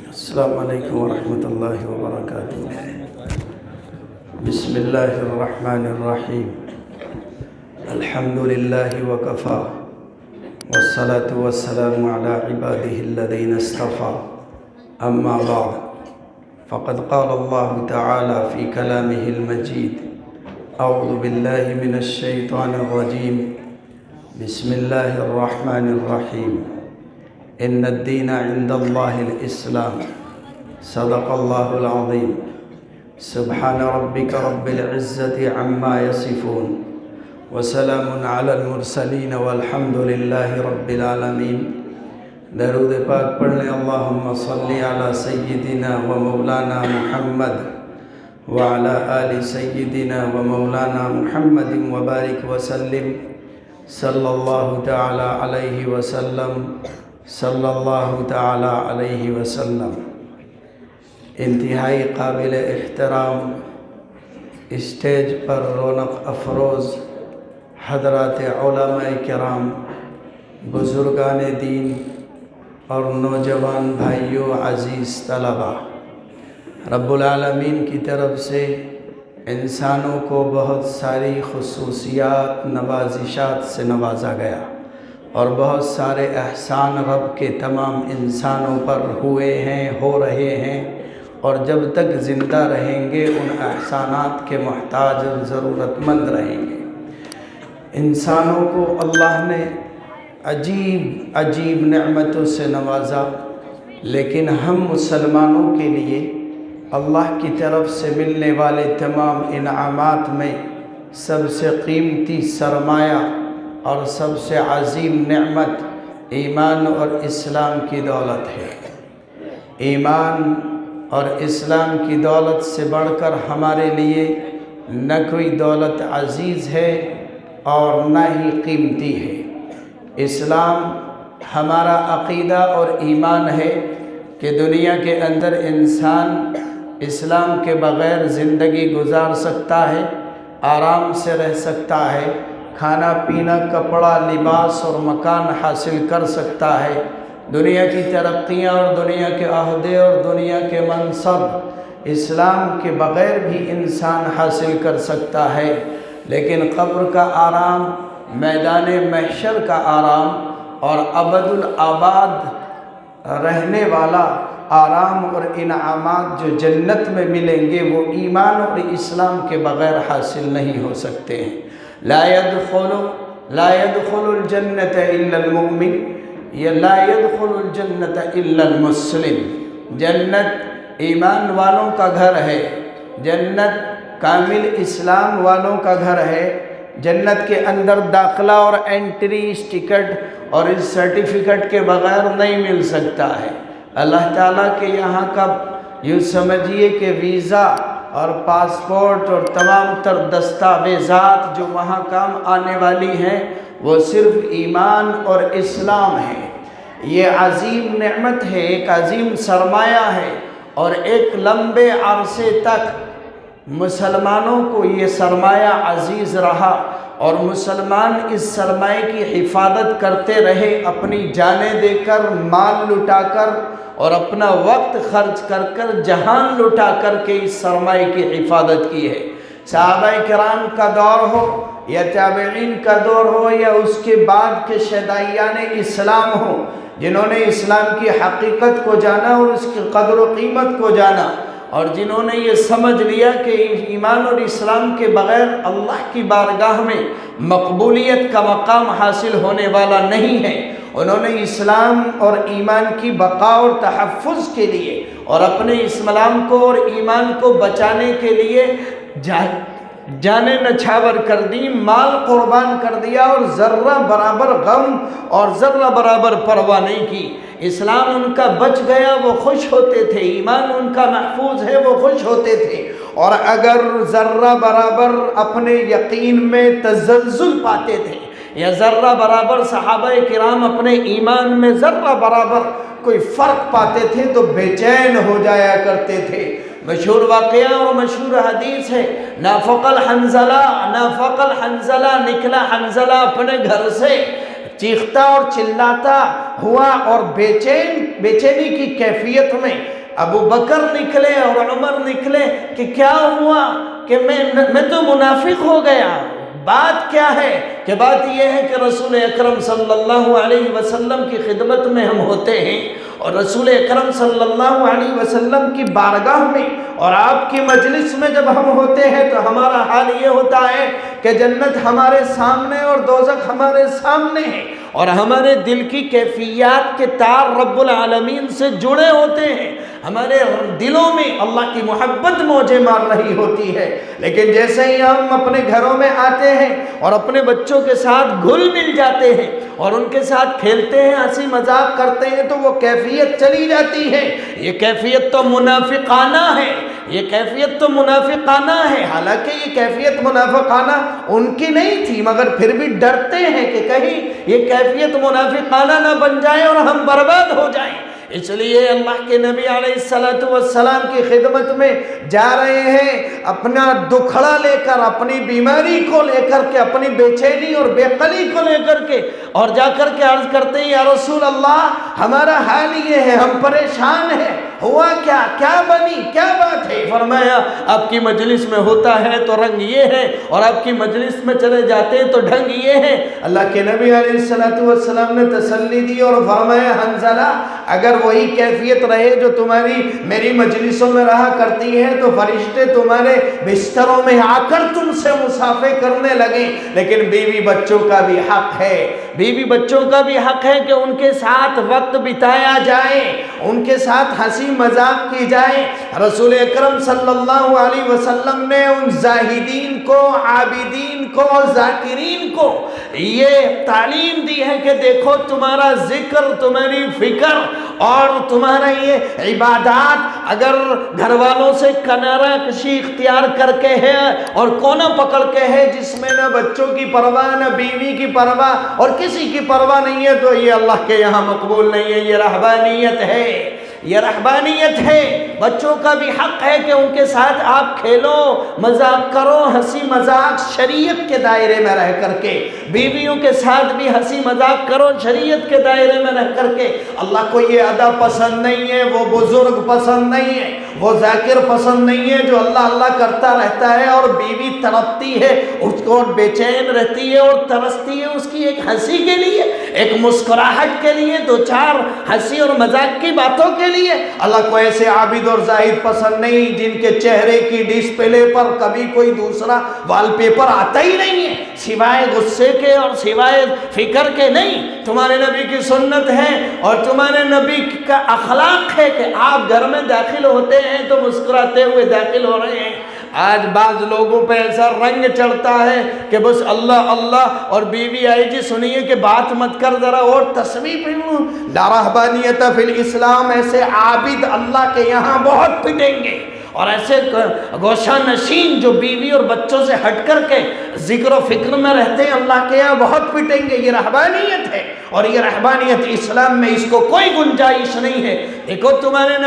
السلام علیکم ورحمۃ اللہ وبرکاتہ۔ بسم اللہ الرحمن الرحیم۔ الحمد للہ وکفی والصلاة والسلام علی عباده الذین اصطفی، اما بعد فقد قال اللہ تعالی فی کلامہ المجید، اعوذ باللہ من الشیطان الرجیم، بسم اللہ الرحمن الرحیم۔ ان الدین عند اللہ الاسلام، صدق اللہ العظیم۔ سبحان ربک رب العزة عما یصفون، وسلام علی المرسلین والحمد للہ رب العالمین۔ درود پاک پڑھنے اللہم صلی علی سیدنا و مولانا محمد وعلی آل سیدنا و مولانا محمد وبارک وسلم، صلی اللہ تعالی علیہ وسلم، صلی اللہ تعالی علیہ وسلم۔ انتہائی قابل احترام اسٹیج پر رونق افروز حضرات علماء کرام، بزرگان دین اور نوجوان بھائیوں، عزیز طلباء، رب العالمین کی طرف سے انسانوں کو بہت ساری خصوصیات، نوازشات سے نوازا گیا اور بہت سارے احسان رب کے تمام انسانوں پر ہوئے ہیں، ہو رہے ہیں، اور جب تک زندہ رہیں گے ان احسانات کے محتاج اور ضرورت مند رہیں گے۔ انسانوں کو اللہ نے عجیب عجیب نعمتوں سے نوازا، لیکن ہم مسلمانوں کے لیے اللہ کی طرف سے ملنے والے تمام انعامات میں سب سے قیمتی سرمایہ اور سب سے عظیم نعمت ایمان اور اسلام کی دولت ہے۔ ایمان اور اسلام کی دولت سے بڑھ کر ہمارے لیے نہ کوئی دولت عزیز ہے اور نہ ہی قیمتی ہے۔ اسلام ہمارا عقیدہ اور ایمان ہے کہ دنیا کے اندر انسان اسلام کے بغیر زندگی گزار سکتا ہے، آرام سے رہ سکتا ہے، کھانا پینا، کپڑا، لباس اور مکان حاصل کر سکتا ہے، دنیا کی ترقیاں اور دنیا کے عہدے اور دنیا کے منصب اسلام کے بغیر بھی انسان حاصل کر سکتا ہے، لیکن قبر کا آرام، میدان محشر کا آرام اور ابد الآباد رہنے والا آرام اور انعامات جو جنت میں ملیں گے وہ ایمان اور اسلام کے بغیر حاصل نہیں ہو سکتے ہیں۔ لا يدخل الجنت الا المؤمن، یا لا يدخل الجنت الا المسلم۔ جنت ایمان والوں کا گھر ہے، جنت کامل اسلام والوں کا گھر ہے۔ جنت کے اندر داخلہ اور انٹری اس ٹکٹ اور اس سرٹیفکیٹ کے بغیر نہیں مل سکتا ہے۔ اللہ تعالیٰ کے یہاں کا یوں سمجھیے کہ ویزا اور پاسپورٹ اور تمام تر دستاویزات جو وہاں کام آنے والی ہیں وہ صرف ایمان اور اسلام ہے۔ یہ عظیم نعمت ہے، ایک عظیم سرمایہ ہے، اور ایک لمبے عرصے تک مسلمانوں کو یہ سرمایہ عزیز رہا اور مسلمان اس سرمایہ کی حفاظت کرتے رہے، اپنی جانیں دے کر، مال لٹا کر اور اپنا وقت خرچ کر کر، جہان لٹا کر کے اس سرمایہ کی حفاظت کی ہے۔ صحابہ کرام کا دور ہو یا تابعین کا دور ہو یا اس کے بعد کے شیدائیان اسلام ہو، جنہوں نے اسلام کی حقیقت کو جانا اور اس کی قدر و قیمت کو جانا، اور جنہوں نے یہ سمجھ لیا کہ ایمان اور اسلام کے بغیر اللہ کی بارگاہ میں مقبولیت کا مقام حاصل ہونے والا نہیں ہے، انہوں نے اسلام اور ایمان کی بقا اور تحفظ کے لیے اور اپنے اسلام کو اور ایمان کو بچانے کے لیے جانیں نچھاور کر دی، مال قربان کر دیا، اور ذرہ برابر غم اور ذرہ برابر پرواہ نہیں کی۔ اسلام ان کا بچ گیا، وہ خوش ہوتے تھے، ایمان ان کا محفوظ ہے، وہ خوش ہوتے تھے، اور اگر ذرہ برابر اپنے یقین میں تزلزل پاتے تھے یا ذرہ برابر صحابہ کرام اپنے ایمان میں ذرہ برابر کوئی فرق پاتے تھے تو بے چین ہو جایا کرتے تھے۔ مشہور واقعہ اور مشہور حدیث ہے، نافق الحنظلہ نکلا حنظلہ اپنے گھر سے، چیختا اور چلاتا ہوا اور بے چینی کی کیفیت میں ابو بکر نکلے اور عمر نکلے کہ کیا ہوا کہ میں تو منافق ہو گیا، بات کیا ہے؟ کہ بات یہ ہے کہ رسول اکرم صلی اللہ علیہ وسلم کی خدمت میں ہم ہوتے ہیں، اور رسول اکرم صلی اللہ علیہ وسلم کی بارگاہ میں اور آپ کی مجلس میں جب ہم ہوتے ہیں تو ہمارا حال یہ ہوتا ہے کہ جنت ہمارے سامنے اور دوزخ ہمارے سامنے ہے، اور ہمارے دل کی کیفیات کے تار رب العالمین سے جڑے ہوتے ہیں، ہمارے دلوں میں اللہ کی محبت موجیں مار رہی ہوتی ہے۔ لیکن جیسے ہی ہم اپنے گھروں میں آتے ہیں اور اپنے بچوں کے ساتھ گھل مل جاتے ہیں اور ان کے ساتھ کھیلتے ہیں، ہنسی مذاق کرتے ہیں، تو وہ کیفیت چلی جاتی ہے۔ یہ کیفیت تو منافقانہ ہے، یہ کیفیت تو منافقانہ ہے۔ حالانکہ یہ کیفیت منافقانہ ان کی نہیں تھی، مگر پھر بھی ڈرتے ہیں کہ کہیں یہ کیفیت منافقانہ نہ بن جائے اور ہم برباد ہو جائیں۔ اس لیے اللہ کے نبی علیہ السلام کی خدمت میں جا رہے ہیں، اپنا دکھڑا لے کر، اپنی بیماری کو لے کر کے، اپنی بے چینی اور بے قلی کو لے کر کے، اور جا کر کے عرض کرتے ہیں یا رسول اللہ ہمارا حال یہ ہے، ہم پریشان ہیں، ہوا کیا، کیا بنی، کیا بات ہے؟ فرمایا آپ کی مجلس میں ہوتا ہے تو رنگ یہ ہے، اور آپ کی مجلس میں چلے جاتے ہیں تو ڈھنگ یہ ہے۔ اللہ کے نبی علیہ السلام نے تسلی دی اور فرمایا حنظلہ اگر وہی کیفیت رہے جو تمہاری میری مجلسوں میں رہا کرتی ہے تو فرشتے تمہارے بستروں میں آ کر تم سے مصافحہ کرنے لگیں، لیکن بیوی بچوں کا بھی حق ہے، بیوی بچوں کا بھی حق ہے کہ ان کے ساتھ وقت بتایا جائے، ان کے ساتھ ہنسی مذاق کی جائے۔ رسول اکرم صلی اللہ علیہ وسلم نے ان زاہدین کو، عابدین کو، ذاکرین کو یہ تعلیم دی ہے کہ دیکھو تمہارا ذکر، تمہاری فکر اور تمہارا یہ عبادات اگر گھر والوں سے کنارہ کشی اختیار کر کے ہے اور کونا پکڑ کے ہے، جس میں نہ بچوں کی پرواہ، نہ بیوی کی پرواہ اور کسی کی پرواہ نہیں ہے، تو یہ اللہ کے یہاں مقبول نہیں ہے، یہ رہبانیت ہے، یہ رہبانیت ہے۔ بچوں کا بھی حق ہے کہ ان کے ساتھ آپ کھیلو، مذاق کرو، ہنسی مذاق شریعت کے دائرے میں رہ کر کے، بیویوں کے ساتھ بھی ہنسی مذاق کرو شریعت کے دائرے میں رہ کر کے۔ اللہ کو یہ ادا پسند نہیں ہے، وہ بزرگ پسند نہیں ہے، وہ ذاکر پسند نہیں ہے جو اللہ اللہ کرتا رہتا ہے اور بیوی تڑپتی ہے اس کو، اور بے چین رہتی ہے اور ترستی ہے اس کی ایک ہنسی کے لیے، ایک مسکراہٹ کے لیے، دو چار ہنسی اور مذاق کی باتوں کے لیے۔ اللہ کو ایسے عابد اور زاہد پسند نہیں جن کے چہرے کی ڈسپلے پر کبھی کوئی دوسرا وال پیپر آتا ہی نہیں ہے، سوائے غصے کے اور سوائے فکر کے نہیں۔ تمہارے نبی کی سنت ہے اور تمہارے نبی کا اخلاق ہے کہ آپ گھر میں داخل ہوتے ہیں تو مسکراتے ہوئے داخل ہو رہے ہیں۔ آج بعض لوگوں پہ ایسا رنگ چڑھتا ہے کہ بس اللہ اللہ، اور بیوی آئی جی سنیے کہ بات مت کر ذرا اور تصویر پہ لا رہبانیت فی الاسلام، ایسے عابد اللہ کے یہاں بہت پٹیں گے، اور ایسے گوشہ نشین جو بیوی اور بچوں سے ہٹ کر کے ذکر و فکر میں رہتے ہیں اللہ کے یہاں بہت پٹیں گے۔ یہ رہبانیت ہے، اور یہ رہبانیت اسلام میں اس کو کوئی گنجائش نہیں ہے۔ دیکھو تمہارے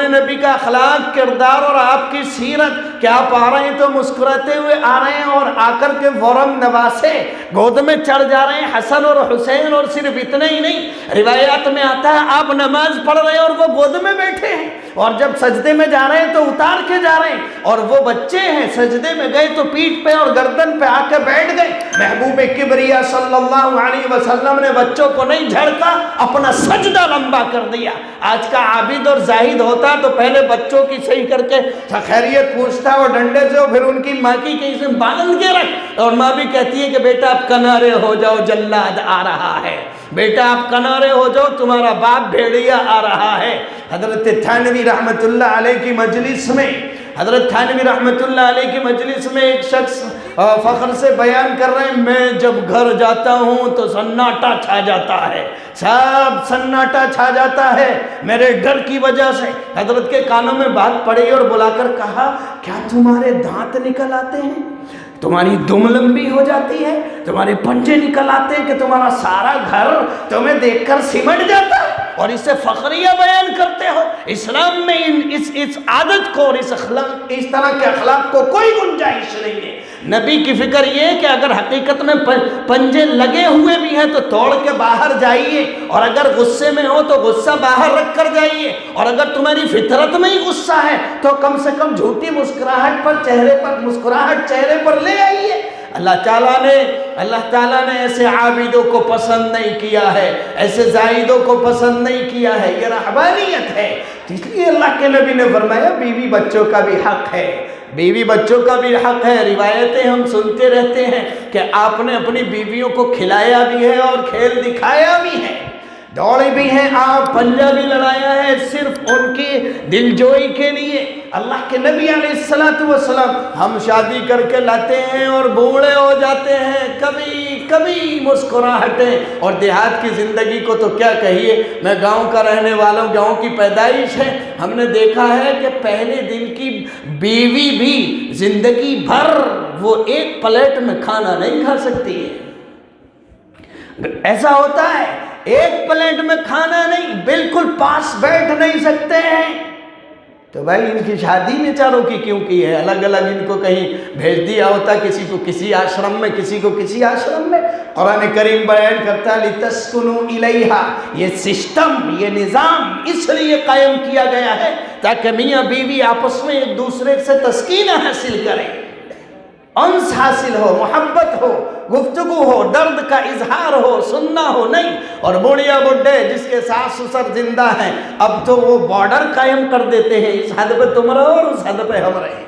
نبی کا اخلاق، کردار اور آپ کی سیرت کہ آپ آ رہے ہیں تو مسکراتے ہوئے آ رہے ہیں، اور آ کر کے فوراً نواسے گود میں چڑھ جا رہے ہیں حسن اور حسین، اور صرف اتنا ہی نہیں، روایات میں آتا ہے آپ نماز پڑھ رہے ہیں اور وہ گود میں بیٹھے ہیں، اور جب سجدے میں جا رہے ہیں تو اتار کے جا رہے ہیں، اور وہ بچے ہیں سجدے میں گئے تو پیٹھ پہ اور گردن پہ آ کے بیٹھ گئے۔ محبوب کبریا صلی اللہ علیہ وسلم نے بچوں کو نہیں جھڑکا، اپنا سجدہ لمبا کر دیا۔ آج کا عابد اور زاہد ہوتا تو پہلے بچوں کی صحیح کر کے خیریت پوچھتا اور ڈنڈے سے، پھر ان کی ماں کی کہیں سے باندھ کے رکھ، اور ماں بھی کہتی ہے کہ بیٹا آپ کنارے ہو جاؤ جلاد آ رہا ہے، بیٹا آپ کنارے ہو جاؤ تمہارا باپ بھیڑیا آ رہا ہے۔ حضرت تھانوی رحمت اللہ علیہ کی مجلس میں، حضرت تھانوی رحمت اللہ علیہ کی مجلس میں ایک شخص فخر سے بیان کر رہے ہیں، میں جب گھر جاتا ہوں تو سناٹا چھا جاتا ہے، سب سناٹا چھا جاتا ہے میرے ڈر کی وجہ سے۔ حضرت کے کانوں میں بات پڑی اور بلا کر کہا کیا تمہارے دانت نکل آتے ہیں، تمہاری دم لمبی ہو جاتی ہے، تمہارے پنجے نکل آتے ہیں کہ تمہارا سارا گھر تمہیں دیکھ کر سمٹ جاتا ہے اور اسے فخریہ بیان کرتے ہو؟ اسلام میں اس عادت کو اور اس طرح کے اخلاق کو کوئی گنجائش نہیں ہے۔ نبی کی فکر یہ ہے کہ اگر حقیقت میں پنجے لگے ہوئے بھی ہیں تو توڑ کے باہر جائیے، اور اگر غصے میں ہو تو غصہ باہر رکھ کر جائیے، اور اگر تمہاری فطرت میں ہی غصہ ہے تو کم سے کم جھوٹی مسکراہٹ چہرے پر لے آئیے۔ اللہ تعالیٰ نے ایسے عابدوں کو پسند نہیں کیا ہے، ایسے زاہدوں کو پسند نہیں کیا ہے، یہ رہبانیت ہے۔ اس لیے اللہ کے نبی نے فرمایا بیوی بچوں کا بھی حق ہے، بیوی بچوں کا بھی حق ہے۔ روایتیں ہم سنتے رہتے ہیں کہ آپ نے اپنی بیویوں کو کھلایا بھی ہے اور کھیل دکھایا بھی ہے، دوڑے بھی ہیں، آپ پنجہ بھی لڑایا ہے صرف ان کی دلجوئی کے لیے۔ اللہ کے نبی علیہ السلام ہم شادی کر کے لاتے ہیں اور بوڑھے ہو جاتے ہیں، کبھی مسکراہٹیں، اور دیہات کی زندگی کو تو کیا کہیے، میں گاؤں کا رہنے والا ہوں، گاؤں کی پیدائش ہے، ہم نے دیکھا ہے کہ پہلے دن کی بیوی بھی زندگی بھر وہ ایک پلیٹ میں کھانا نہیں کھا سکتی ہے۔ ایسا ہوتا ہے، ایک پلیٹ میں کھانا نہیں، بالکل پاس بیٹھ نہیں سکتے ہیں۔ تو بھائی ان کی شادی میں چاروں کی کیوں کی ہے؟ الگ الگ ان کو کہیں بھیج دیا ہوتا، کسی کو کسی آشرم میں، کسی کو کسی آشرم میں۔ قرآن کریم بیان کرتا ہے لِتَسْكُنُوا إِلَيْهَا، یہ سسٹم، یہ نظام اس لیے قائم کیا گیا ہے تاکہ میاں بیوی آپس میں ایک دوسرے سے تسکین حاصل کریں، انس حاصل ہو، محبت ہو، گفتگو ہو، درد کا اظہار ہو، سننا ہو نہیں۔ اور بوڑھیا بڈھے جس کے ساس سسر زندہ ہیں، اب تو وہ بارڈر قائم کر دیتے ہیں، اس حد پہ تم رہو اور اس حد پہ ہم رہیں۔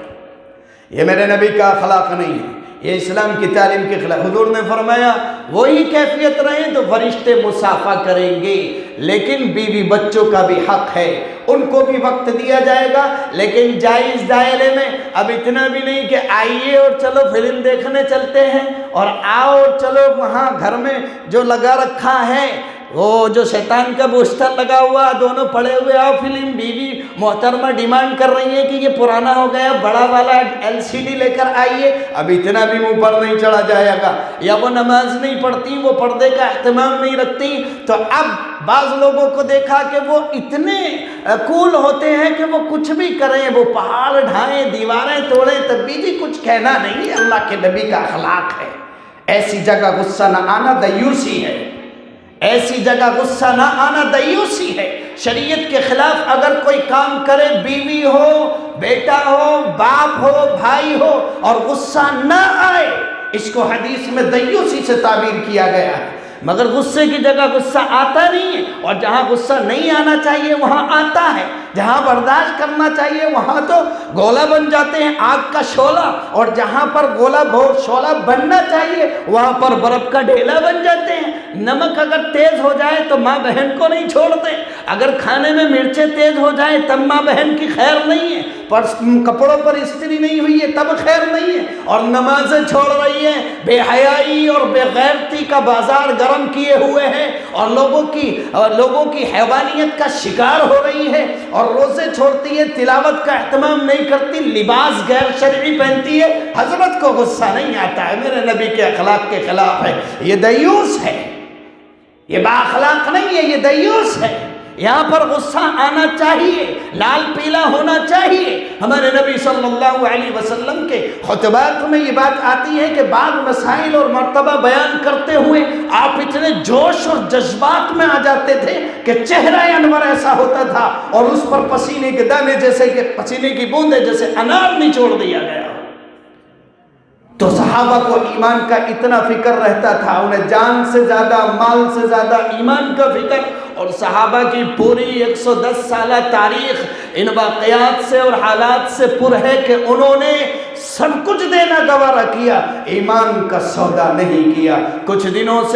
یہ میرے نبی کا اخلاق نہیں ہے، یہ اسلام کی تعلیم کے خلاف۔ حضور نے فرمایا وہی کیفیت رہیں تو فرشتے مصافحہ کریں گے، لیکن بیوی بچوں کا بھی حق ہے، ان کو بھی وقت دیا جائے گا، لیکن جائز دائرے میں۔ اب اتنا بھی نہیں کہ آئیے اور چلو فلم دیکھنے چلتے ہیں، اور آؤ اور چلو وہاں گھر میں جو لگا رکھا ہے، وہ جو شیطان کا پوسٹر لگا ہوا، دونوں پڑے ہوئے آؤ فلم، بیوی محترمہ ڈیمانڈ کر رہی ہے کہ یہ پرانا ہو گیا، بڑا والا LCD لے کر آئیے۔ اب اتنا بھی منہ پر نہیں چڑھا جائے گا، یا وہ نماز نہیں پڑھتی، وہ پردے کا اہتمام نہیں رکھتی، تو اب بعض لوگوں کو دیکھا کہ وہ اتنے کول ہوتے ہیں کہ وہ کچھ بھی کریں، وہ پہاڑ ڈھائیں، دیواریں توڑیں، تب بھی کچھ کہنا نہیں ہے۔ اللہ کے نبی کا اخلاق ہے، ایسی جگہ غصہ نہ آنا دیوسی ہے، ایسی جگہ غصہ نہ آنا دیوسی ہے۔ شریعت کے خلاف اگر کوئی کام کرے، بیوی ہو، بیٹا ہو، باپ ہو، بھائی ہو، اور غصہ نہ آئے، اس کو حدیث میں دیوسی سے تعبیر کیا گیا ہے۔ مگر غصے کی جگہ غصہ آتا نہیں ہے، اور جہاں غصہ نہیں آنا چاہیے وہاں آتا ہے، جہاں برداشت کرنا چاہیے وہاں تو گولا بن جاتے ہیں، آگ کا شعلہ، اور جہاں پر گولا شعلہ بننا چاہیے وہاں پر برف کا ڈھیلا بن جاتے ہیں۔ نمک اگر تیز ہو جائے تو ماں بہن کو نہیں چھوڑتے، اگر کھانے میں مرچیں تیز ہو جائیں تب ماں بہن کی خیر نہیں ہے، پر کپڑوں پر استری نہیں ہوئی ہے تب خیر نہیں ہے، اور نمازیں چھوڑ رہی ہیں، بے حیائی اور بے غیرتی کا بازار گرم کیے ہوئے ہیں، اور لوگوں کی حیوانیت کا شکار ہو رہی ہے، اور روزے چھوڑتی ہے، تلاوت کا اہتمام نہیں کرتی، لباس غیر شرعی پہنتی ہے، حضرت کو غصہ نہیں آتا ہے، میرے نبی کے اخلاق کے خلاف ہے، یہ دیوس ہے، یہ با اخلاق نہیں ہے، یہ دیوس ہے۔ یہاں پر غصہ آنا چاہیے، لال پیلا ہونا چاہیے۔ ہمارے نبی صلی اللہ علیہ وسلم کے خطبات میں یہ بات آتی ہے کہ بعض مسائل اور مرتبہ بیان کرتے ہوئے آپ اتنے جوش اور جذبات میں آ جاتے تھے کہ چہرہ انور ایسا ہوتا تھا، اور اس پر پسینے کے دانے جیسے کہ پسینے کی بوندیں جیسے انار نچوڑ دیا گیا۔ تو صحابہ کو ایمان کا اتنا فکر رہتا تھا، انہیں جان سے زیادہ، مال سے زیادہ ایمان کا فکر، اور صحابہ کی پوری 110 سالہ تاریخ ان واقعات سے اور حالات سے پر ہے کہ انہوں نے سب کچھ دینا گوارا کیا، ایمان کا سودا نہیں کیا۔ کچھ دنوں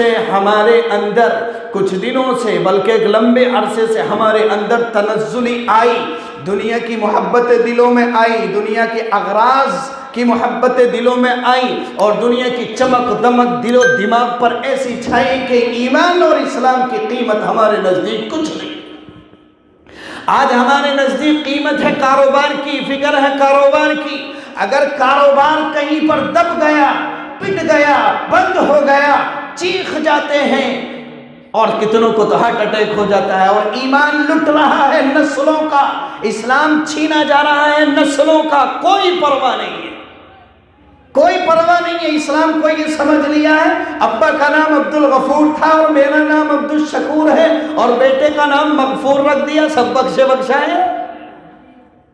سے بلکہ ایک لمبے عرصے سے ہمارے اندر تنزلی آئی، دنیا کی محبتیں دلوں میں آئی، دنیا کے اغراض کی محبتیں دلوں میں آئیں، اور دنیا کی چمک دمک دل و دماغ پر ایسی چھائی کہ ایمان اور اسلام کی قیمت ہمارے نزدیک کچھ نہیں۔ آج ہمارے نزدیک قیمت ہے کاروبار کی، فکر ہے کاروبار کی۔ اگر کاروبار کہیں پر دب گیا، پٹ گیا، بند ہو گیا، چیخ جاتے ہیں، اور کتنوں کو تو ہارٹ اٹیک ہو جاتا ہے، اور ایمان لٹ رہا ہے نسلوں کا، اسلام چھینا جا رہا ہے نسلوں کا، کوئی پرواہ نہیں ہے۔ کوئی پرواہ نہیں ہے۔ اسلام کو یہ سمجھ لیا ہے ابا کا نام عبد الغفور تھا اور میرا نام عبد الشکور ہے اور بیٹے کا نام مغفور رکھ دیا، سب بخشے بخشائے۔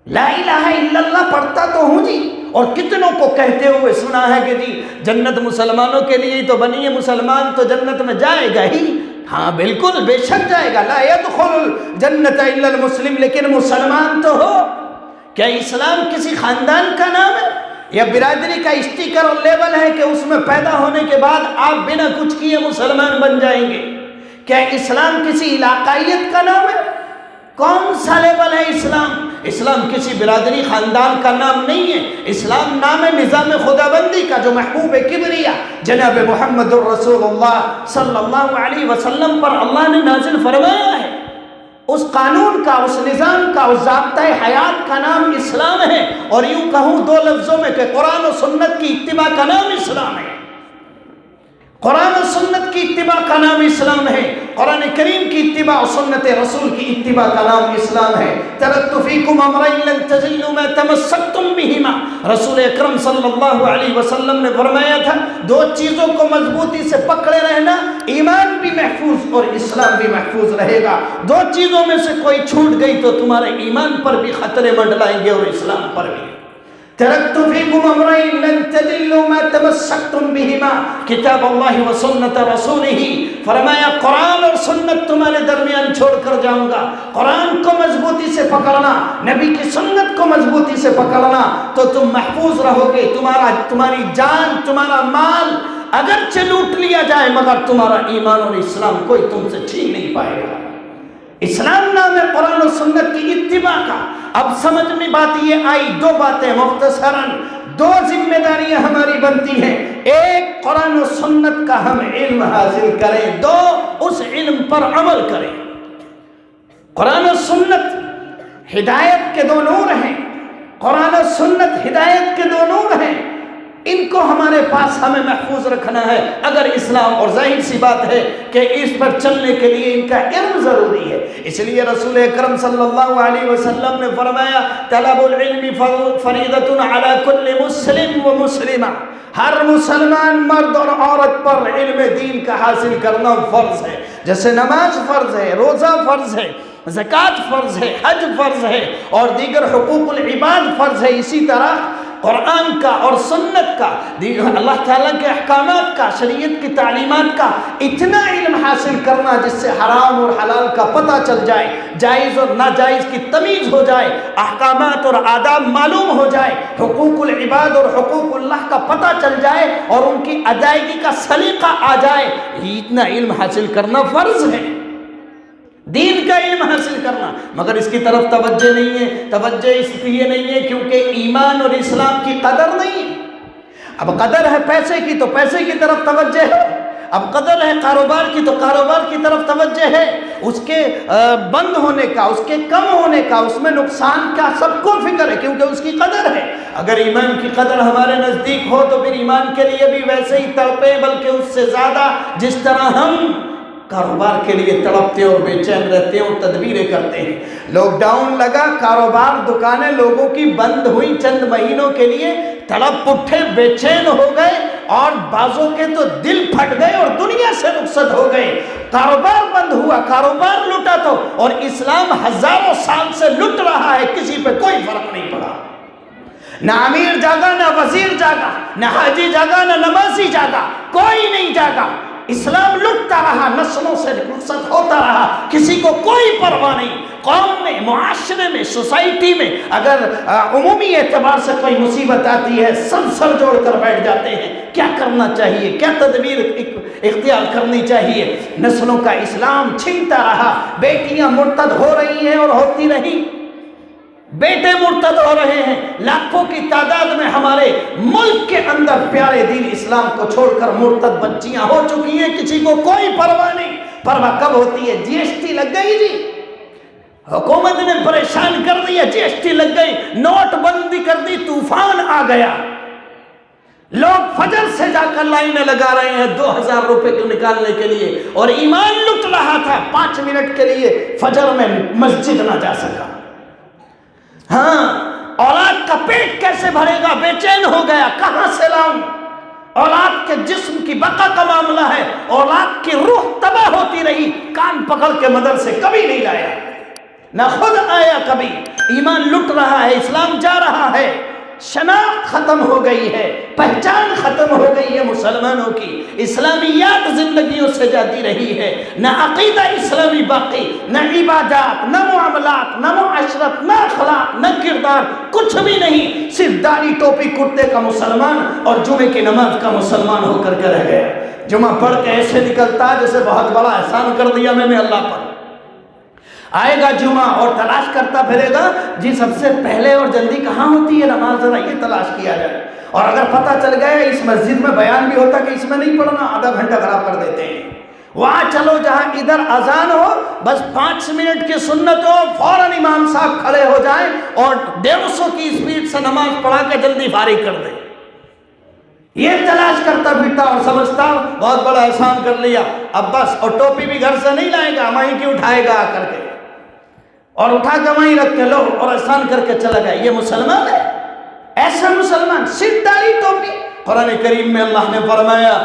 لا الہ الا اللہ پڑھتا تو ہوں جی، اور کتنوں کو کہتے ہوئے سنا ہے کہ جی جنت مسلمانوں کے لیے تو بنی ہے، مسلمان تو جنت میں جائے گا ہی۔ ہاں بالکل بے شک جائے گا، لا يدخل الجنت الا المسلم، لیکن مسلمان تو ہو۔ کیا اسلام کسی خاندان کا نام ہے یا برادری کا اسٹیکر اور لیبل ہے کہ اس میں پیدا ہونے کے بعد آپ بنا کچھ کیے مسلمان بن جائیں گے؟ کیا اسلام کسی علاقائیت کا نام ہے؟ کون سا لیبل ہے اسلام؟ اسلام کسی برادری خاندان کا نام نہیں ہے۔ اسلام نام ہے نظام خدا بندی کا، جو محبوب کبریا جناب محمد الرسول اللہ صلی اللہ علیہ وسلم پر اللہ نے نازل فرمایا ہے۔ اس قانون کا، اس نظام کا، اس ضابطۂ حیات کا نام اسلام ہے۔ اور یوں کہوں دو لفظوں میں کہ قرآن و سنت کی اتباع کا نام اسلام ہے۔ قرآن و سنت کی اتباع کا نام اسلام ہے۔ قرآن کریم کی اتباع اور سنت رسول کی اتباع کا نام اسلام ہے۔ ترکت فیکم امرین لن تضلوا ما تمسکتم بہما، رسول اکرم صلی اللہ علیہ وسلم نے فرمایا تھا دو چیزوں کو مضبوطی سے پکڑے رہنا، ایمان بھی محفوظ اور اسلام بھی محفوظ رہے گا۔ دو چیزوں میں سے کوئی چھوٹ گئی تو تمہارے ایمان پر بھی خطرے منڈلائیں گے اور اسلام پر بھی۔ ترکت فیکم امرین لن تضلوا ما تمسکتم بہما، کتاب اللہ و سنت رسولہ، فرمایا قرآن اور سنت تمہارے درمیان چھوڑ کر جاؤں گا۔ قرآن کو مضبوطی سے پکڑنا، نبی کی سنت کو مضبوطی سے پکڑنا تو تم محفوظ رہو گے۔ تمہاری جان، تمہارا مال اگرچہ لوٹ لیا جائے مگر تمہارا ایمان اور اسلام کوئی تم سے چھین نہیں پائے گا۔ اسلام نام ہے قرآن و سنت کی اتباع کا۔ اب سمجھ میں بات یہ آئی، دو باتیں مختصراً، دو ذمہ داریاں ہماری بنتی ہیں۔ ایک، قرآن و سنت کا ہم علم حاصل کریں، دو، اس علم پر عمل کریں۔ قرآن و سنت ہدایت کے دو نور ہیں، قرآن و سنت ہدایت کے دو نور ہیں، ان کو ہمارے پاس ہمیں محفوظ رکھنا ہے۔ اگر اسلام، اور ظاہر سی بات ہے کہ اس پر چلنے کے لیے ان کا علم ضروری ہے، اس لیے رسول اکرم صلی اللہ علیہ وسلم نے فرمایا طلب العلم فریضۃ علی کل مسلم و مسلمہ، ہر مسلمان مرد اور عورت پر علم دین کا حاصل کرنا فرض ہے۔ جیسے نماز فرض ہے، روزہ فرض ہے، زکوٰۃ فرض ہے، حج فرض ہے اور دیگر حقوق العباد فرض ہے، اسی طرح قرآن کا اور سنت کا، اللہ تعالیٰ کے احکامات کا، شریعت کی تعلیمات کا اتنا علم حاصل کرنا جس سے حرام اور حلال کا پتہ چل جائے، جائز اور ناجائز کی تمیز ہو جائے، احکامات اور آداب معلوم ہو جائے، حقوق العباد اور حقوق اللہ کا پتہ چل جائے اور ان کی ادائیگی کا سلیقہ آ جائے، اتنا علم حاصل کرنا فرض ہے، دین کا علم حاصل کرنا۔ مگر اس کی طرف توجہ نہیں ہے، توجہ اس لیے نہیں ہے کیونکہ ایمان اور اسلام کی قدر نہیں ہے۔ اب قدر ہے پیسے کی تو پیسے کی طرف توجہ ہے، اب قدر ہے کاروبار کی تو کاروبار کی طرف توجہ ہے، اس کے بند ہونے کا، اس کے کم ہونے کا، اس میں نقصان کا سب کو فکر ہے کیونکہ اس کی قدر ہے۔ اگر ایمان کی قدر ہمارے نزدیک ہو تو پھر ایمان کے لیے بھی ویسے ہی تڑپے، بلکہ اس سے زیادہ جس طرح ہم کاروبار کے لیے تڑپتے اور بے چین رہتے ہیں اور تدبیریں کرتے ہیں۔ لاک ڈاؤن لگا، کاروبار دکانیں لوگوں کی بند ہوئی چند مہینوں کے لیے، تڑپ اٹھے، بے چین ہو گئے اور بعضوں کے تو دل پھٹ گئے اور دنیا سے رخصت ہو گئے۔ کاروبار بند ہوا، کاروبار لٹا تو، اور اسلام ہزاروں سال سے لٹ رہا ہے، کسی پہ کوئی فرق نہیں پڑا۔ نہ امیر جاگا، نہ وزیر جاگا، نہ حاجی جاگا، نہ نمازی جاگا، کوئی نہیں جاگا۔ اسلام لٹتا رہا، نسلوں سے رخصت ہوتا رہا، کسی کو کوئی پرواہ نہیں۔ قوم میں، معاشرے میں، سوسائٹی میں اگر عمومی اعتبار سے کوئی مصیبت آتی ہے، سب سر جوڑ کر بیٹھ جاتے ہیں، کیا کرنا چاہیے، کیا تدبیر اختیار کرنی چاہیے۔ نسلوں کا اسلام چھنتا رہا، بیٹیاں مرتد ہو رہی ہیں اور ہوتی رہی، بیٹے مرتد ہو رہے ہیں، لاکھوں کی تعداد میں ہمارے ملک کے اندر پیارے دین اسلام کو چھوڑ کر مرتد بچیاں ہو چکی ہیں، کسی کو کوئی پرواہ نہیں۔ پرواہ کب ہوتی ہے؟ جی ایس ٹی لگ گئی، جی حکومت نے پریشان کر دیا، جی ایس ٹی لگ گئی، نوٹ بندی کر دی، طوفان آ گیا، لوگ فجر سے جا کر لائنیں لگا رہے ہیں 2000 روپے کو نکالنے کے لیے، اور ایمان لٹ رہا تھا، 5 منٹ کے لیے فجر میں مسجد نہ جا سکا۔ ہاں، اولاد کا پیٹ کیسے بھرے گا، بے چین ہو گیا، کہاں سے لاؤں؟ اولاد کے جسم کی بقا کا معاملہ ہے، اولاد کی روح تباہ ہوتی رہی، کان پکڑ کے مدرسے کبھی نہیں لایا، نہ خود آیا کبھی۔ ایمان لٹ رہا ہے، اسلام جا رہا ہے، شناخت ختم ہو گئی ہے، پہچان ختم ہو گئی ہے مسلمانوں کی، اسلامیات زندگیوں سے جاتی رہی ہے، نہ عقیدہ اسلامی باقی، نہ عبادات، نہ معاملات، نہ معاشرت، نہ اخلاق، نہ کردار، کچھ بھی نہیں، صرف داڑھی ٹوپی کرتے کا مسلمان اور جمعے کی نماز کا مسلمان ہو کر کے رہ گیا۔ جمعہ پڑھ کے ایسے نکلتا جیسے بہت بڑا احسان کر دیا میں نے اللہ پر۔ آئے گا جمعہ اور تلاش کرتا پھرے گا جی سب سے پہلے اور جلدی کہاں ہوتی ہے نماز، ذرا یہ تلاش کیا جائے۔ اور اگر پتہ چل گیا اس مسجد میں بیان بھی ہوتا کہ اس میں نہیں پڑھنا، آدھا گھنٹہ خراب کر دیتے ہیں۔ وہاں چلو جہاں ادھر اذان ہو، بس 5 منٹ کی سنت ہو، فوراً امام صاحب کھڑے ہو جائیں اور 150 کی اسپیڈ سے نماز پڑھا کے جلدی فارغ کر دیں۔ یہ تلاش کرتا پھرتا اور سمجھتا بہت بڑا احسان کر لیا، اب بس۔ اور ٹوپی بھی گھر سے نہیں لائے گا، وہیں کی اٹھائے گا آ کر کے، اور اٹھا کے وہیں رکھ کے لو اور احسان کر کے چلا گیا۔ یہ مسلمان ہے؟ ایسا مسلمان صرف داڑھی ٹوپی؟ قرآن کریم میں اللہ نے فرمایا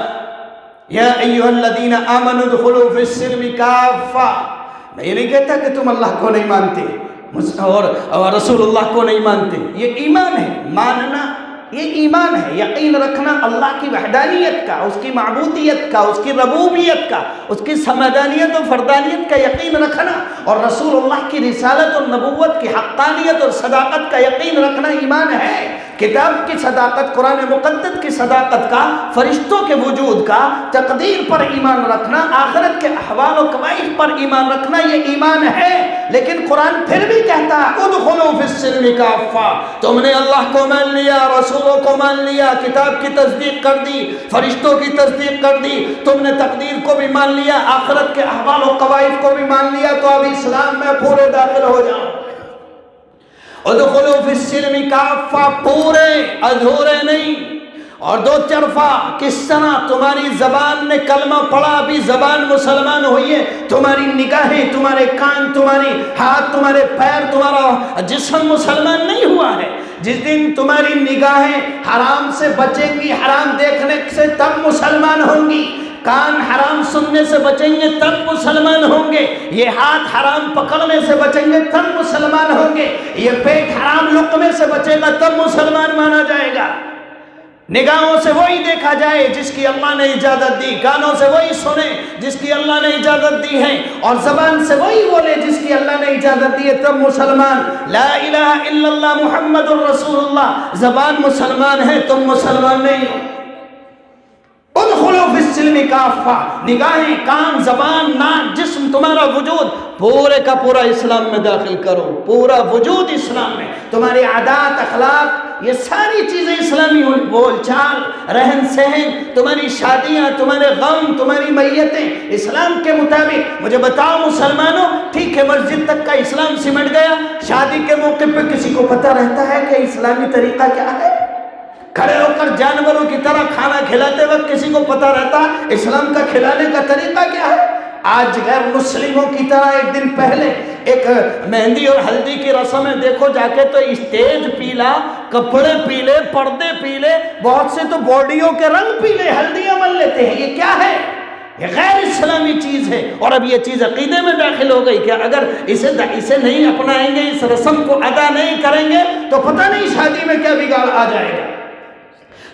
یا ایھا الذین آمنوا ادخلوا فی السلم کافہ۔ میں یہ نہیں کہتا کہ تم اللہ کو نہیں مانتے اور رسول اللہ کو نہیں مانتے، یہ ایمان ہے، ماننا یہ ایمان ہے، یقین رکھنا اللہ کی وحدانیت کا، اس کی معبودیت کا، اس کی ربوبیت کا، اس کی سمدانیت و فردانیت کا یقین رکھنا، اور رسول اللہ کی رسالت اور نبوت کی حقانیت اور صداقت کا یقین رکھنا ایمان ہے۔ کتاب کی صداقت، قرآن مقدس کی صداقت کا، فرشتوں کے وجود کا، تقدیر پر ایمان رکھنا، آخرت کے احوال و قوائف پر ایمان رکھنا، یہ ایمان ہے۔ لیکن قرآن پھر بھی کہتا ہے ادخلوا فی السلم کافہ، تم نے اللہ کو مان لیا، رسولوں کو مان لیا، کتاب کی تصدیق کر دی، فرشتوں کی تصدیق کر دی، تم نے تقدیر کو بھی مان لیا، آخرت کے احوال و قوائف کو بھی مان لیا، تو اب اسلام میں پورے داخل ہو جاؤ۔ ادخلوا فی السلم کافہ، پورے، ادھورے نہیں۔ اور دو طرفہ، کس طرح تمہاری زبان نے کلمہ پڑھا، ابھی زبان مسلمان ہوئی ہے، تمہاری نگاہیں، تمہارے کان، تمہاری ہاتھ، تمہارے پیر، تمہارا جسم مسلمان نہیں ہوا ہے۔ جس دن تمہاری نگاہیں حرام سے بچیں گی، حرام دیکھنے سے، تب مسلمان ہوں گی، کان حرام سننے سے بچیں گے تب مسلمان ہوں گے، یہ ہاتھ حرام پکڑنے سے بچیں گے تب مسلمان ہوں گے، یہ پیٹ حرام لقمے سے بچے گا تب مسلمان مانا جائے گا۔ نگاہوں سے وہی دیکھا جائے جس کی اللہ نے اجازت دی، کانوں سے وہی سنے جس کی اللہ نے اجازت دی ہے، اور زبان سے وہی بولے جس کی اللہ نے اجازت دی ہے، تب مسلمان۔ لا الہ الا اللہ محمد الرسول اللہ، زبان مسلمان ہے، تم مسلمان نہیں ہو۔ ادخلوا فی السلم کافہ، نگاہیں، کان، زبان، ناک، جسم، تمہارا وجود پورے کا پورا اسلام میں داخل کرو، پورا وجود اسلام میں، تمہاری عادات، اخلاق، یہ ساری چیزیں اسلامی ہوں، بول چال، رہن سہن، تمہاری شادیاں، تمہارے غم، تمہاری میتیں اسلام کے مطابق۔ مجھے بتاؤ مسلمانوں، ٹھیک ہے مسجد تک کا اسلام سمٹ گیا، شادی کے موقع پہ کسی کو پتہ رہتا ہے کہ اسلامی طریقہ کیا ہے؟ کھڑے ہو کر جانوروں کی طرح کھانا کھلاتے وقت کسی کو پتہ رہتا اسلام کا کھلانے کا طریقہ کیا ہے؟ آج غیر مسلموں کی طرح ایک دن پہلے ایک مہندی اور ہلدی کی رسم ہے، دیکھو جا کے تو اسٹیج پیلا، کپڑے پیلے، پردے پیلے، بہت سے تو باڈیوں کے رنگ پیلے، ہلدیاں مل لیتے ہیں، یہ کیا ہے؟ یہ غیر اسلامی چیز ہے، اور اب یہ چیز عقیدے میں داخل ہو گئی کہ اگر اسے نہیں اپنائیں گے، اس رسم کو ادا نہیں کریں گے تو پتہ نہیں شادی میں کیا بگاڑ آ جائے گا۔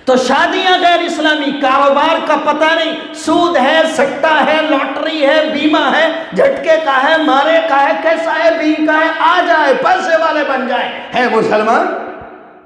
تو شادیاں غیر اسلامی، کاروبار کا پتہ نہیں، سود ہے، سٹا ہے، لاٹری ہے، بیمہ ہے، جھٹکے کا ہے، مارے کا ہے، کیسا ہے، بین کا ہے، آ جائے پیسے والے بن جائیں، ہے مسلمان؟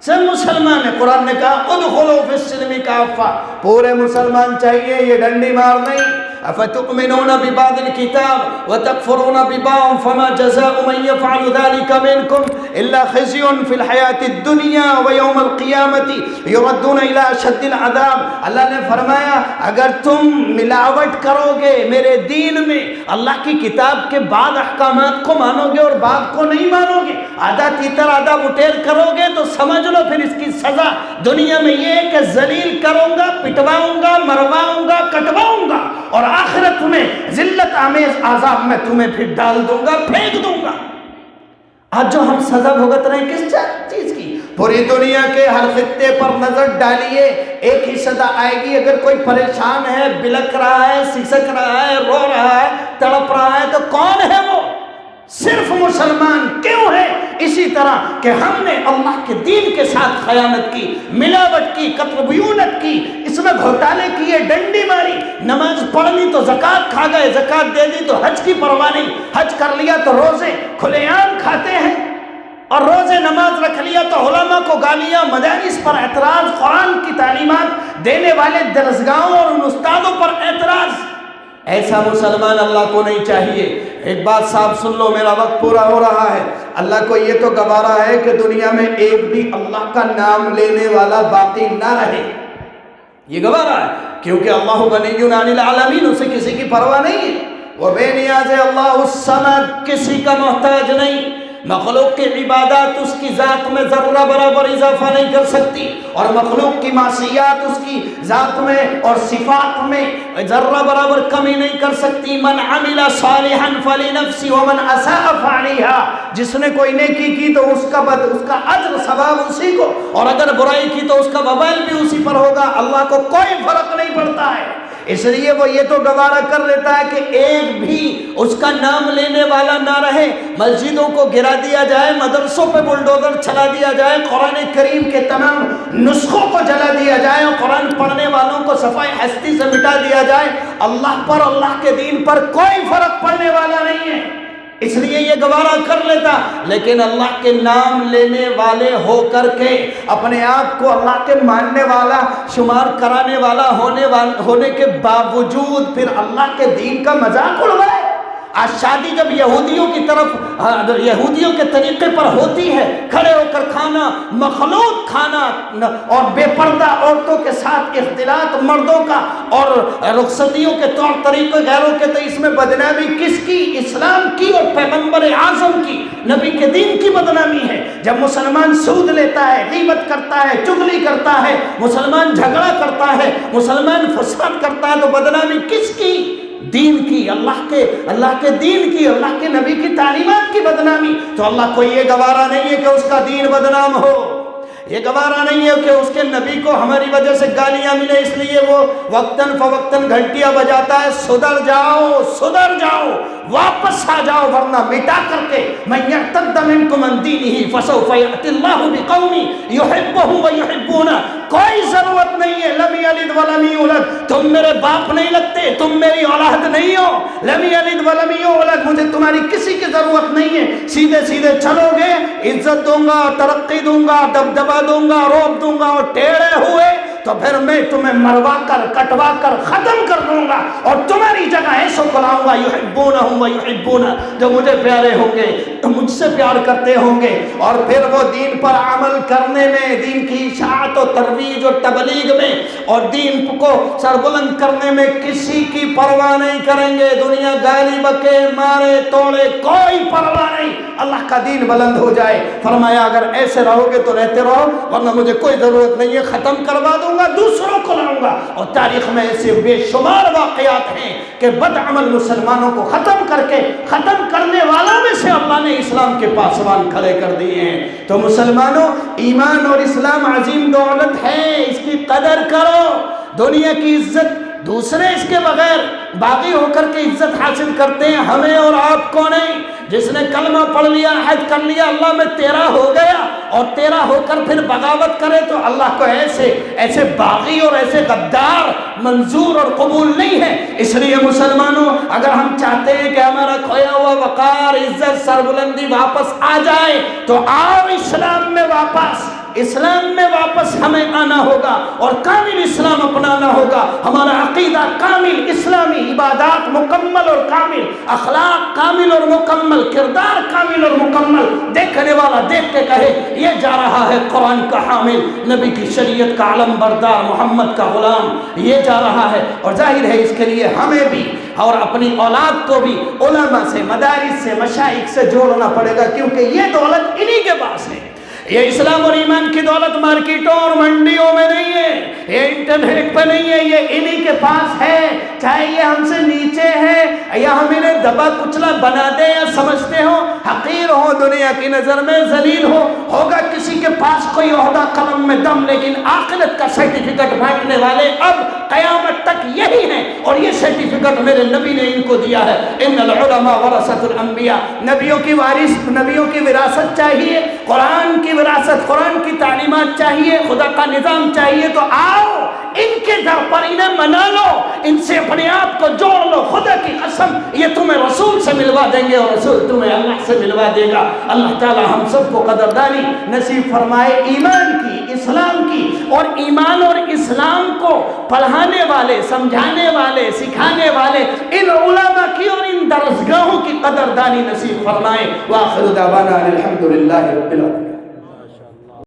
سب مسلمان ہے۔ قرآن نے کہا ادخلوا فی السلم کافہ، پورے مسلمان چاہیے، یہ ڈنڈی مار نہیں۔ افتؤمنون ببعض الكتاب وتكفرون ببعض فما جزاء من يفعل ذلك منكم الا خزي في الحياة الدنيا ويوم القيامة يردون الى اشد العذاب۔ اللہ نے فرمایا اگر تم ملاوٹ کرو گے میرے دین میں، اللہ کی کتاب کے بعض احکامات کو مانو گے اور بعض کو نہیں مانو گے، آدھا تیتر آدھا بٹیر کرو گے، تو سمجھ لو پھر اس کی سزا دنیا میں یہ ہے کہ ذلیل کروں گا، پٹواؤں گا، مرواؤں گا، کٹواؤں گا، اور آخرت میں ذلت آمیز عذاب میں تمہیں پھر ڈال دوں گا، پھینک دوں گا۔ آج جو ہم سزا بھگت رہے ہیں کس چیز کی؟ پوری دنیا کے ہر خطے پر نظر ڈالیے، ایک ہی صدا آئے گی۔ اگر کوئی پریشان ہے، بلک رہا ہے، سسک رہا ہے، رو رہا ہے، تڑپ رہا ہے، تو کون ہے وہ؟ صرف مسلمان۔ کیوں ہے؟ اسی طرح کہ ہم نے اللہ کے دین کے ساتھ خیانت کی، ملاوٹ کی، قتل بیونت کی، اس میں گھوٹالے کیے، ڈنڈی ماری۔ نماز پڑھ لی تو زکوٰۃ کھا گئے، زکوٰۃ دے دی تو حج کی پرواہ نہیں، حج کر لیا تو روزے کھلے عام کھاتے ہیں، اور روزے نماز رکھ لیا تو علماء کو گالیاں، مدارس پر اعتراض، قرآن کی تعلیمات دینے والے درسگاہوں اور ان استادوں پر اعتراض۔ ایسا مسلمان اللہ کو نہیں چاہیے۔ ایک بات صاحب سن لو، میرا وقت پورا ہو رہا ہے۔ اللہ کو یہ تو گوارا ہے کہ دنیا میں ایک بھی اللہ کا نام لینے والا باقی نہ رہے، یہ گوارا ہے، کیونکہ اللہ غنی عن العالمین، اسے کسی کی پرواہ نہیں ہے، وہ بے نیاز ہے۔ اللہ الصمد، کسی کا محتاج نہیں۔ مخلوق کی عبادات اس کی ذات میں ذرہ برابر اضافہ نہیں کر سکتی، اور مخلوق کی معصیات اس کی ذات میں اور صفات میں ذرہ برابر کمی نہیں کر سکتی۔ من عمل صالحا فلنفسہ ومن اساء فعلیہا، جس نے کوئی نیکی کی تو اس کا اجر ثواب اسی کو، اور اگر برائی کی تو اس کا وبال بھی اسی پر ہوگا۔ اللہ کو کوئی فرق نہیں پڑتا ہے، اس لیے وہ یہ تو گوارا کر لیتا ہے کہ ایک بھی اس کا نام لینے والا نہ رہے۔ مسجدوں کو گرا دیا جائے، مدرسوں پہ بلڈوزر چلا دیا جائے، قرآن کریم کے تمام نسخوں کو جلا دیا جائے، اور قرآن پڑھنے والوں کو صفائی ہستی سے مٹا دیا جائے، اللہ پر، اللہ کے دین پر کوئی فرق پڑنے والا نہیں ہے، اس لیے یہ گوارا کر لیتا۔ لیکن اللہ کے نام لینے والے ہو کر کے اپنے آپ کو اللہ کے ماننے والا شمار کرانے والا ہونے کے باوجود پھر اللہ کے دین کا مذاق اڑائے۔ آج شادی جب یہودیوں کی طرف، یہودیوں کے طریقے پر ہوتی ہے، کھڑے ہو کر کھانا، مخلوط کھانا، اور بے پردہ عورتوں کے ساتھ اختلاط مردوں کا، اور رخصتیوں کے طور طریقے غیروں کے، تو اس میں بدنامی کس کی؟ اسلام کی اور پیغمبر اعظم کی، نبی کے دین کی بدنامی ہے۔ جب مسلمان سود لیتا ہے، غیبت کرتا ہے، چغلی کرتا ہے، مسلمان جھگڑا کرتا ہے، مسلمان فساد کرتا ہے، تو بدنامی کس کی؟ دین کی، اللہ کے دین کی، اللہ کے نبی کی تعلیمات کی بدنامی۔ تو اللہ کو یہ گوارا نہیں ہے کہ اس کا دین بدنام ہو، یہ گوارا نہیں ہے کہ اس کے نبی کو ہماری وجہ سے گالیاں ملے، اس لیے وہ وقتاً فوقتاً گھنٹیاں بجاتا ہے، سدھر جاؤ، سدھر جاؤ، واپس آ جاؤ، ورنہ مٹا کر کے من یرتد منکم عن دینہ فسوف یأتی اللہ بقوم یحبہم ویحبونہ۔ کوئی ضرورت نہیں ہے، لم یلد ولم یولد، تم میرے باپ نہیں لگتے، تم میری اولاد نہیں ہو، لم یلد ولم یولد، مجھے تمہاری کسی کی ضرورت نہیں ہے، سیدھے سیدھے چلو گے، عزت دوں گا، ترقی دوں گا، دبدبا دوں گا، روب دوں گا، اور ٹیڑے ہوئے تو پھر میں تمہیں مروا کر، کٹوا کر ختم کر دوں گا، اور تمہاری جگہ ایسو کو لاؤں گا، یحبونہم ویحبونہ، جو مجھے پیارے ہوں گے، مجھ سے پیار کرتے ہوں گے، اور پھر وہ دین پر عمل کرنے میں، دین کی اشاعت و ترویج اور تبلیغ میں، اور دین کو سربلند کرنے میں کسی کی پرواہ نہیں کریں گے۔ دنیا گالی بکے، مارے توڑے، کوئی پرواہ نہیں، اللہ کا دین بلند ہو جائے۔ فرمایا اگر ایسے رہو گے تو رہتے رہو، ورنہ مجھے کوئی ضرورت نہیں ہے، ختم کروا دوں گا، دوسروں کو لاؤں گا۔ اور تاریخ میں ایسے بے شمار واقعات ہیں کہ بدعمل مسلمانوں کو ختم کر کے، ختم کرنے والوں میں سے اللہ نے اسلام کے پاسبان کھڑے کر دیے ہیں۔ تو مسلمانوں، ایمان اور اسلام عظیم دولت ہے، اس کی قدر کرو۔ دنیا کی عزت دوسرے اس کے بغیر باقی ہو کر کے عزت حاصل کرتے ہیں، ہمیں اور آپ کو نہیں۔ جس نے کلمہ پڑھ لیا، حج کر لیا، اللہ میں تیرا ہو گیا، اور تیرا ہو کر پھر بغاوت کرے تو اللہ کو ایسے باغی اور ایسے غدار منظور اور قبول نہیں ہے۔ اس لیے مسلمانوں، اگر ہم چاہتے ہیں کہ ہمارا کھویا ہوا وقار، عزت، سربلندی واپس آ جائے، تو آؤ اسلام میں واپس، اسلام میں واپس ہمیں آنا ہوگا، اور کامل اسلام اپنانا ہوگا۔ ہمارا عقیدہ کامل اسلامی، عبادات مکمل اور کامل، اخلاق کامل اور مکمل، کردار کامل اور مکمل، دیکھنے والا دیکھ کے کہے یہ جا رہا ہے قرآن کا حامل، نبی کی شریعت کا علم بردار، محمد کا غلام، یہ جا رہا ہے۔ اور ظاہر ہے اس کے لیے ہمیں بھی اور اپنی اولاد کو بھی علماء سے، مدارس سے، مشائخ سے جوڑنا پڑے گا، کیونکہ یہ دولت انہی کے پاس ہے۔ یہ اسلام اور ایمان کی دولت مارکیٹوں اور منڈیوں میں نہیں ہے، یہ انٹرنیٹ پہ نہیں ہے، یہ انہی کے پاس ہے، چاہے یہ ہم سے نیچے ہے یا ہم انہیں دبا کچلا بنا دے یا سمجھتے ہو، حقیر ہو، دنیا کی نظر میں ذلیل ہو، ہوگا کسی کے پاس کوئی عہدہ قلم میں دم، لیکن آخرت کا سرٹیفکیٹ بانٹنے والے اب قیامت تک یہی ہیں، اور یہ سرٹیفکیٹ میرے نبی نے ان کو دیا ہے۔ ان العلماء ورثۃ الانبیاء، نبیوں کی وارث، نبیوں کی وراثت چاہیے، قرآن کی وراثت، قرآن کی تعلیمات چاہیے، خدا کا نظام چاہیے، تو آؤ ان کے در پر انہیں منا لو، ان سے اپنے آپ کو جوڑ لو، خدا کی قسم یہ تمہیں رسول سے ملوا دیں گے اور رسول تمہیں اللہ سے ملوا دے گا۔ اللہ تعالی ہم سب کو قدردانی نصیب فرمائے ایمان کی، اسلام کی، اور ایمان اور اسلام کو پڑھانے والے، سمجھانے والے، سکھانے والے ان علماء کی اور ان درسگاہوں کی قدردانی نصیب فرمائے۔ وآخر دعوانا الحمدللہ رب العالمین۔